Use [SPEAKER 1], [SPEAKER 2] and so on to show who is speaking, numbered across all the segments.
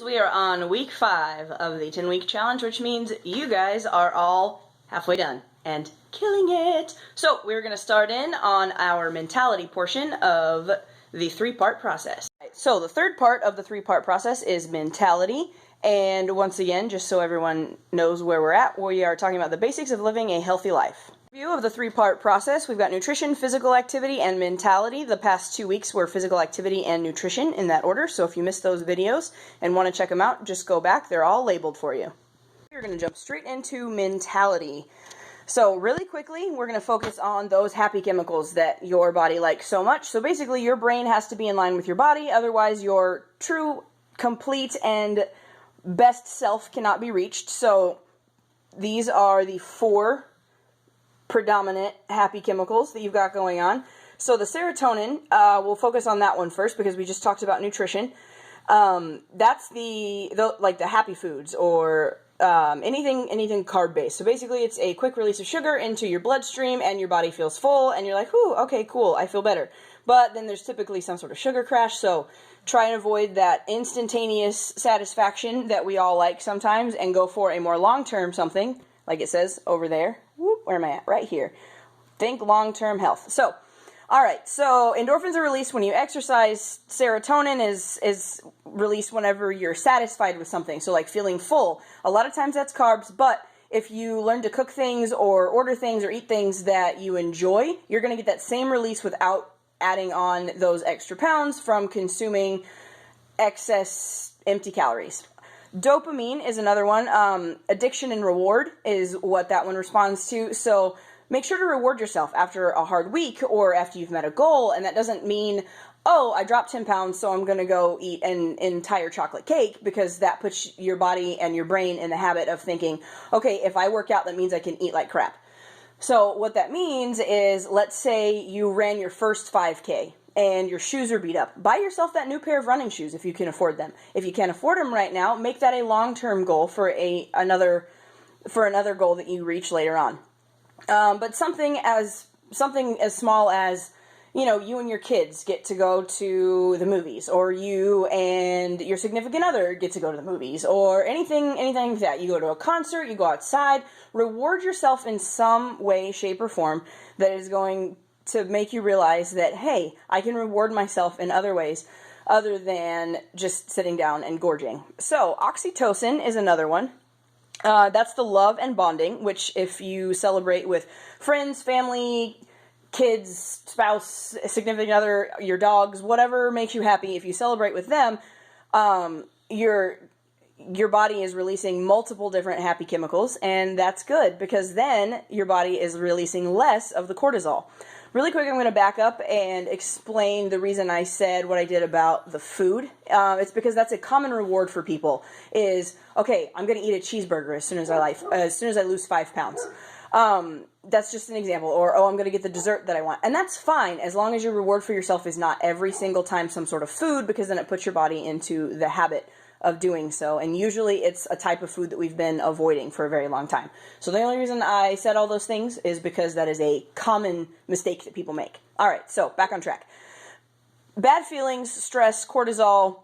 [SPEAKER 1] We are on week 5 of the 10-week challenge, which means you guys are all halfway done and killing it. So we're going to start in on our mentality portion of the 3-part process. So the third part of the 3-part process is mentality. And once again, just so everyone knows where we're at, we are talking about the basics of living a healthy life. View of the 3-part process, we've got nutrition, physical activity, and mentality. The past 2 weeks were physical activity and nutrition in that order, so if you missed those videos and want to check them out, just go back. They're all labeled for you. We're going to jump straight into mentality. So really quickly, we're going to focus on those happy chemicals that your body likes so much. So basically, your brain has to be in line with your body, otherwise your true, complete, and best self cannot be reached. So these are the 4 predominant happy chemicals that you've got going on. So the serotonin, we'll focus on that one first because we just talked about nutrition. That's like the happy foods or anything carb based. So basically it's a quick release of sugar into your bloodstream and your body feels full and you're like, whew, okay, cool, I feel better. But then there's typically some sort of sugar crash, so try and avoid that instantaneous satisfaction that we all like sometimes and go for a more long-term something, like it says over there. Whoop, where am I at? Right here. Think long-term health. So, alright, so endorphins are released when you exercise. Serotonin is released whenever you're satisfied with something, so like feeling full. A lot of times that's carbs, but if you learn to cook things or order things or eat things that you enjoy, you're going to get that same release without adding on those extra pounds from consuming excess empty calories. Dopamine is another one. Addiction and reward is what that one responds to. So make sure to reward yourself after a hard week or after you've met a goal. And that doesn't mean, oh, I dropped 10 pounds, so I'm going to go eat an entire chocolate cake, because that puts your body and your brain in the habit of thinking, okay, if I work out, that means I can eat like crap. So what that means is, let's say you ran your first 5K. And your shoes are beat up. Buy yourself that new pair of running shoes if you can afford them. If you can't afford them right now, make that a long-term goal for another goal that you reach later on. But something as small as, you and your kids get to go to the movies, or you and your significant other get to go to the movies, or anything like that. You go to a concert, you go outside, reward yourself in some way, shape, or form that is going to make you realize that, hey, I can reward myself in other ways other than just sitting down and gorging. So oxytocin is another one. That's the love and bonding, which if you celebrate with friends, family, kids, spouse, significant other, your dogs, whatever makes you happy, if you celebrate with them, your body is releasing multiple different happy chemicals, and that's good because then your body is releasing less of the cortisol. Really quick, I'm going to back up and explain the reason I said what I did about the food. It's because that's a common reward for people is, okay, I'm going to eat a cheeseburger as soon as I lose 5 pounds. That's just an example. Or, oh, I'm going to get the dessert that I want. And that's fine as long as your reward for yourself is not every single time some sort of food, because then it puts your body into the habit of doing so, and usually it's a type of food that we've been avoiding for a very long time. So the only reason I said all those things is because that is a common mistake that people make. Alright, so back on track. Bad feelings, stress, cortisol,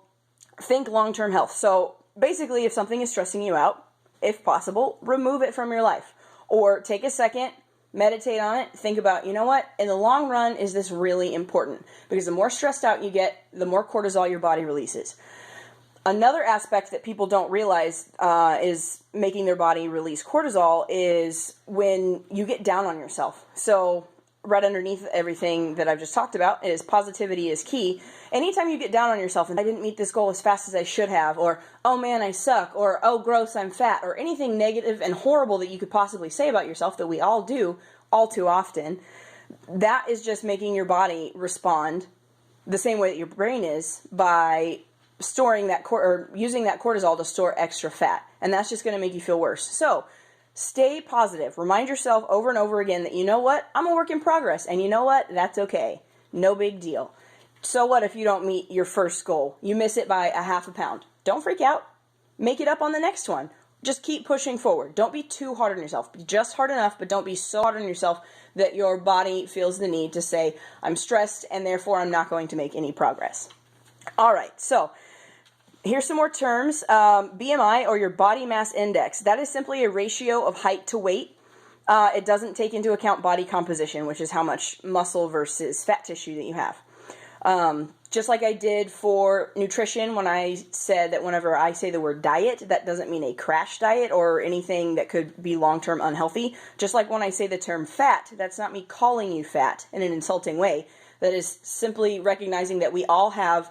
[SPEAKER 1] think long-term health. So basically, if something is stressing you out, if possible, remove it from your life. Or take a second, meditate on it, think about, you know what, in the long run, is this really important? Because the more stressed out you get, the more cortisol your body releases. Another aspect that people don't realize is making their body release cortisol is when you get down on yourself. So right underneath everything that I've just talked about is positivity is key. Anytime you get down on yourself and I didn't meet this goal as fast as I should have, or oh man, I suck, or oh gross, I'm fat, or anything negative and horrible that you could possibly say about yourself that we all do all too often, that is just making your body respond the same way that your brain is by storing that or using that cortisol to store extra fat, and that's just going to make you feel worse. So stay positive. Remind yourself over and over again that, you know what, I'm a work in progress, and you know what, that's okay. No big deal. So what if you don't meet your first goal? You miss it by a half a pound. Don't freak out. Make it up on the next one. Just keep pushing forward. Don't be too hard on yourself. Be just hard enough, but don't be so hard on yourself that your body feels the need to say, I'm stressed, and therefore I'm not going to make any progress. All right, so Here's some more terms. BMI, or your body mass index. That is simply a ratio of height to weight. It doesn't take into account body composition, which is how much muscle versus fat tissue that you have. Just like I did for nutrition when I said that whenever I say the word diet, that doesn't mean a crash diet or anything that could be long-term unhealthy. Just like when I say the term fat, that's not me calling you fat in an insulting way. That is simply recognizing that we all have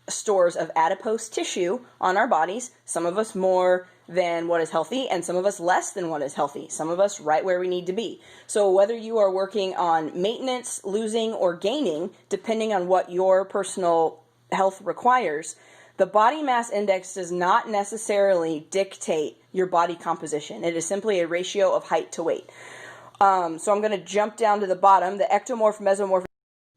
[SPEAKER 1] stores of adipose tissue on our bodies, some of us more than what is healthy, and some of us less than what is healthy, some of us right where we need to be. So whether you are working on maintenance, losing, or gaining, depending on what your personal health requires, the body mass index does not necessarily dictate your body composition. It is simply a ratio of height to weight. So I'm going to jump down to the bottom, the ectomorph, mesomorph,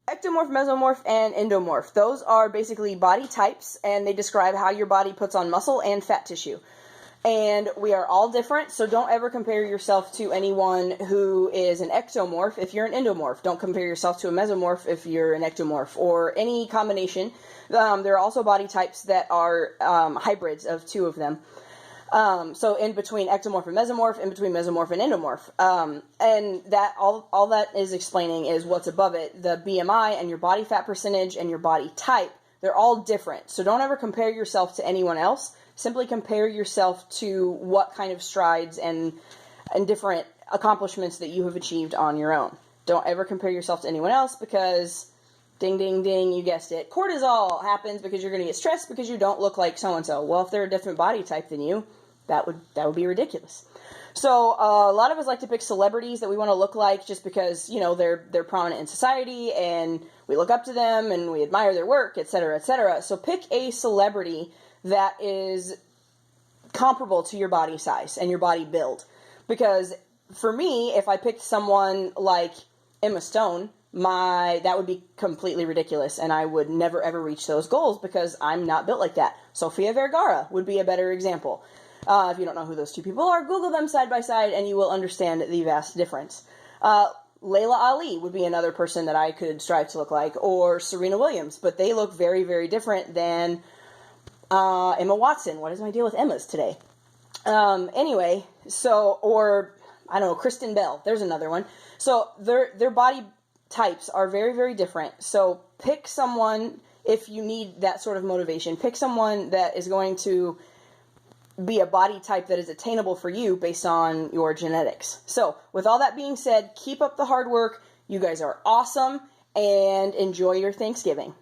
[SPEAKER 1] mesomorph, and endomorph. Those are basically body types, and they describe how your body puts on muscle and fat tissue. And we are all different, so don't ever compare yourself to anyone who is an ectomorph if you're an endomorph. Don't compare yourself to a mesomorph if you're an ectomorph, or any combination. There are also body types that are hybrids of two of them. So in between ectomorph and mesomorph, in between mesomorph and endomorph. And that all that is explaining is what's above it. The BMI and your body fat percentage and your body type, they're all different. So don't ever compare yourself to anyone else. Simply compare yourself to what kind of strides and different accomplishments that you have achieved on your own. Don't ever compare yourself to anyone else, because ding, ding, ding, you guessed it, cortisol happens because you're going to get stressed because you don't look like so-and-so. Well, if they're a different body type than you, that would be ridiculous. So a lot of us like to pick celebrities that we want to look like just because, you know, they're prominent in society and we look up to them and we admire their work, etc., etc. So pick a celebrity that is comparable to your body size and your body build. Because for me, if I picked someone like Emma Stone, that would be completely ridiculous, and I would never ever reach those goals because I'm not built like that. Sofia Vergara would be a better example. If you don't know who those two people are, Google them side by side and you will understand the vast difference. Layla Ali would be another person that I could strive to look like, or Serena Williams, but they look very, very different than Emma Watson. What is my deal with Emmas today? Anyway, or I don't know, Kristen Bell. There's another one. So their body types are very, very different. So pick someone, if you need that sort of motivation, pick someone that is going to be a body type that is attainable for you based on your genetics. So with all that being said, keep up the hard work. You guys are awesome, and enjoy your Thanksgiving.